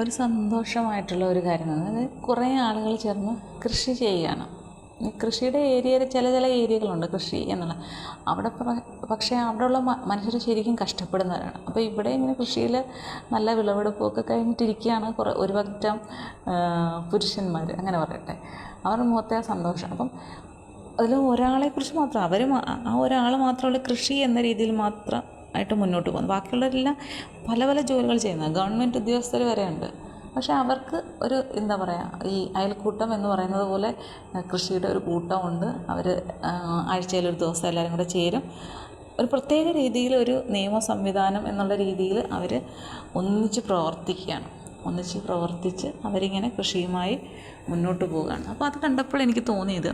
ഒരു സന്തോഷമായിട്ടുള്ള ഒരു കാര്യമാണ്. അതായത് കുറേ ആളുകൾ ചേർന്ന് കൃഷി ചെയ്യുകയാണ്. ഈ കൃഷിയുടെ ഏരിയയിൽ ചില ഏരിയകളുണ്ട് കൃഷി എന്നുള്ള. അവിടെ പക്ഷേ അവിടെയുള്ള മനുഷ്യർ ശരിക്കും കഷ്ടപ്പെടുന്നവരാണ്. അപ്പോൾ ഇവിടെ ഇങ്ങനെ കൃഷിയിൽ നല്ല വിളവെടുപ്പൊക്കെ കഴിഞ്ഞിട്ടിരിക്കുകയാണ് ഒരു പറ്റം പുരുഷന്മാർ, അങ്ങനെ പറയട്ടെ. അവരുടെ മുഖത്തെ സന്തോഷം. അപ്പം അതിൽ ഒരാളെക്കുറിച്ച് മാത്രം ആ ഒരാൾ മാത്രമുള്ള കൃഷി എന്ന രീതിയിൽ മാത്രം ആയിട്ട് മുന്നോട്ട് പോകുന്നു. ബാക്കിയുള്ളവരെല്ലാം പല ജോലികൾ ചെയ്യുന്നത്, ഗവൺമെൻറ് ഉദ്യോഗസ്ഥർ വരെ ഉണ്ട്. പക്ഷേ അവർക്ക് ഒരു എന്താ പറയുക, ഈ അയൽക്കൂട്ടം എന്ന് പറയുന്നത് പോലെ കൃഷിയുടെ ഒരു കൂട്ടമുണ്ട്. അവർ ആഴ്ചയിലൊരു ദിവസം എല്ലാവരും കൂടെ ചേരും. ഒരു പ്രത്യേക രീതിയിൽ ഒരു നിയമ സംവിധാനം എന്നുള്ള രീതിയിൽ അവർ ഒന്നിച്ച് പ്രവർത്തിക്കുകയാണ്. ഒന്നിച്ച് പ്രവർത്തിച്ച് അവരിങ്ങനെ കൃഷിയുമായി മുന്നോട്ട് പോവുകയാണ്. അപ്പോൾ അത് കണ്ടപ്പോൾ എനിക്ക് തോന്നിയത്,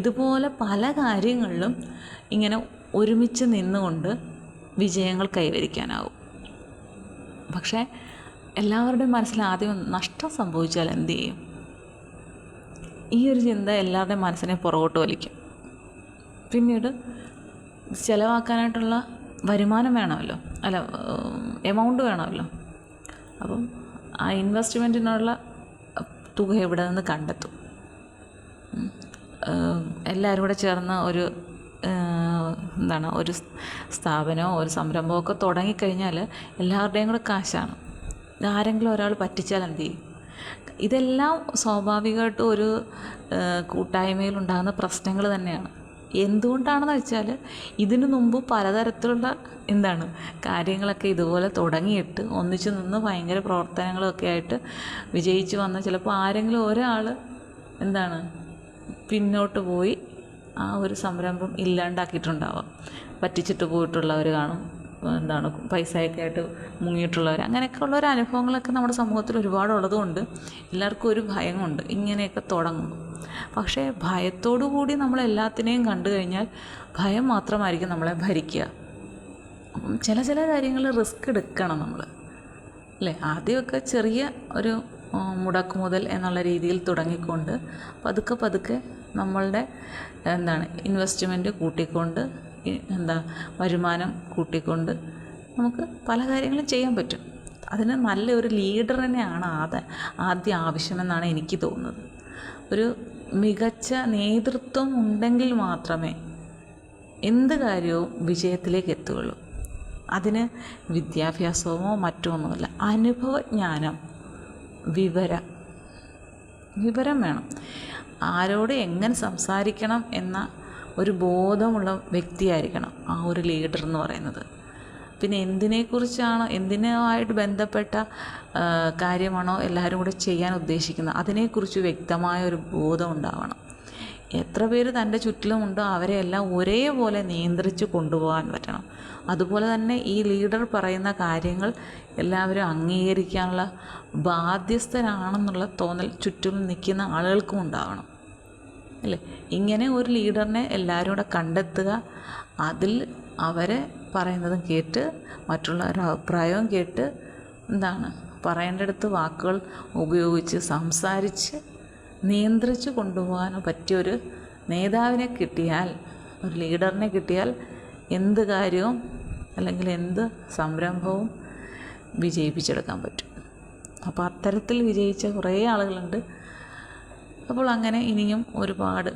ഇതുപോലെ പല കാര്യങ്ങളിലും ഇങ്ങനെ ഒരുമിച്ച് നിന്നുകൊണ്ട് വിജയങ്ങൾ കൈവരിക്കാനാവും. പക്ഷേ എല്ലാവരുടെയും മനസ്സിൽ ആദ്യം നഷ്ടം സംഭവിച്ചാൽ എന്ത് ചെയ്യും? ഈ ഒരു ചിന്ത എല്ലാവരുടെയും മനസ്സിനെ പുറകോട്ട് വലിക്കും. പിന്നീട് ചിലവാക്കാനായിട്ടുള്ള വരുമാനം വേണമല്ലോ, എമൗണ്ട് വേണമല്ലോ. അപ്പം ആ ഇൻവെസ്റ്റ്മെൻറ്റിനുള്ള തുക എവിടെ നിന്ന് കണ്ടെത്തും? എല്ലാവരും കൂടെ ചേർന്ന് ഒരു ഒരു സ്ഥാപനമോ ഒരു സംരംഭമോ ഒക്കെ തുടങ്ങിക്കഴിഞ്ഞാൽ എല്ലാവരുടെയും കൂടെ കാശാണ്. ആരെങ്കിലും ഒരാൾ പറ്റിച്ചാൽ എന്ത് ചെയ്യും? ഇതെല്ലാം സ്വാഭാവികമായിട്ടും ഒരു കൂട്ടായ്മയിലുണ്ടാകുന്ന പ്രശ്നങ്ങൾ തന്നെയാണ്. എന്തുകൊണ്ടാണെന്ന് വെച്ചാൽ ഇതിനു മുമ്പ് പലതരത്തിലുള്ള കാര്യങ്ങളൊക്കെ ഇതുപോലെ തുടങ്ങിയിട്ട് ഒന്നിച്ചു നിന്ന് ഭയങ്കര പ്രവർത്തനങ്ങളൊക്കെ ആയിട്ട് വിജയിച്ച് വന്ന ചിലപ്പോൾ ആരെങ്കിലും ഒരാൾ പിന്നോട്ട് പോയി ആ ഒരു സംരംഭം ഇല്ലാണ്ടാക്കിയിട്ടുണ്ടാവാം. പറ്റിച്ചിട്ട് പോയിട്ടുള്ളവർ കാണും, പൈസയൊക്കെ ആയിട്ട് മുങ്ങിയിട്ടുള്ളവർ. അങ്ങനെയൊക്കെ ഉള്ളൊരു അനുഭവങ്ങളൊക്കെ നമ്മുടെ സമൂഹത്തിൽ ഒരുപാടുള്ളതുകൊണ്ട് എല്ലാവർക്കും ഒരു ഭയമുണ്ട് ഇങ്ങനെയൊക്കെ തുടങ്ങുമ്പോൾ. പക്ഷേ ഭയത്തോടു കൂടി നമ്മളെല്ലാത്തിനെയും കണ്ടു കഴിഞ്ഞാൽ ഭയം മാത്രമായിരിക്കും നമ്മളെ ഭരിക്കുക. ചില കാര്യങ്ങൾ റിസ്ക് എടുക്കണം നമ്മൾ, അല്ലേ? ആദ്യമൊക്കെ ചെറിയ ഒരു മുടക്ക് മുതൽ എന്നുള്ള രീതിയിൽ തുടങ്ങിക്കൊണ്ട് പതുക്കെ നമ്മളുടെ ഇൻവെസ്റ്റ്മെൻറ്റ് കൂട്ടിക്കൊണ്ട് വരുമാനം കൂട്ടിക്കൊണ്ട് നമുക്ക് പല കാര്യങ്ങളും ചെയ്യാൻ പറ്റും. അതിന് നല്ലൊരു ലീഡറിനെയാണ് ആദ്യം ആവശ്യമെന്നാണ് എനിക്ക് തോന്നുന്നത്. ഒരു മികച്ച നേതൃത്വം ഉണ്ടെങ്കിൽ മാത്രമേ എന്ത് കാര്യവും വിജയത്തിലേക്ക് എത്തുകയുള്ളൂ. അതിന് വിദ്യാഭ്യാസമോ മറ്റൊന്നുമല്ല, അനുഭവജ്ഞാനം, വിവരം വേണം. ആരോട് എങ്ങനെ സംസാരിക്കണം എന്ന ഒരു ബോധമുള്ള വ്യക്തിയായിരിക്കണം ആ ഒരു ലീഡർ എന്ന് പറയുന്നത്. പിന്നെ എന്തിനുമായിട്ട് ബന്ധപ്പെട്ട കാര്യമാണോ എല്ലാവരും കൂടെ ചെയ്യാൻ ഉദ്ദേശിക്കുന്നത് അതിനെക്കുറിച്ച് വ്യക്തമായ ഒരു ബോധം ഉണ്ടാവണം. എത്ര പേര് തൻ്റെ ചുറ്റിലുമുണ്ടോ അവരെയെല്ലാം ഒരേപോലെ നിയന്ത്രിച്ച് കൊണ്ടുപോകാൻ പറ്റണം. അതുപോലെ തന്നെ ഈ ലീഡർ പറയുന്ന കാര്യങ്ങൾ എല്ലാവരും അംഗീകരിക്കാനുള്ള ബാധ്യസ്ഥരാണെന്നുള്ള തോന്നൽ ചുറ്റും നിൽക്കുന്ന ആളുകൾക്കും ഉണ്ടാവണം, അല്ലേ? ഇങ്ങനെ ഒരു ലീഡറിനെ എല്ലാവരും കൂടെ കണ്ടെത്തുക, അതിൽ അവരെ പറയുന്നതും കേട്ട് മറ്റുള്ളവരുടെ അഭിപ്രായവും കേട്ട് പറയേണ്ടടുത്ത് വാക്കുകൾ ഉപയോഗിച്ച് സംസാരിച്ച് നിയന്ത്രിച്ച് കൊണ്ടുപോകാൻ പറ്റിയൊരു നേതാവിനെ കിട്ടിയാൽ, ഒരു ലീഡറിനെ കിട്ടിയാൽ എന്ത് കാര്യവും അല്ലെങ്കിൽ എന്ത് സംരംഭവും വിജയിപ്പിച്ചെടുക്കാൻ പറ്റും. അപ്പോൾ അത്തരത്തിൽ വിജയിച്ച കുറേ ആളുകളുണ്ട്. അപ്പോൾ അങ്ങനെ ഇനിയും ഒരുപാട്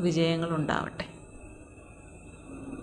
വിജയങ്ങളുണ്ടാവട്ടെ.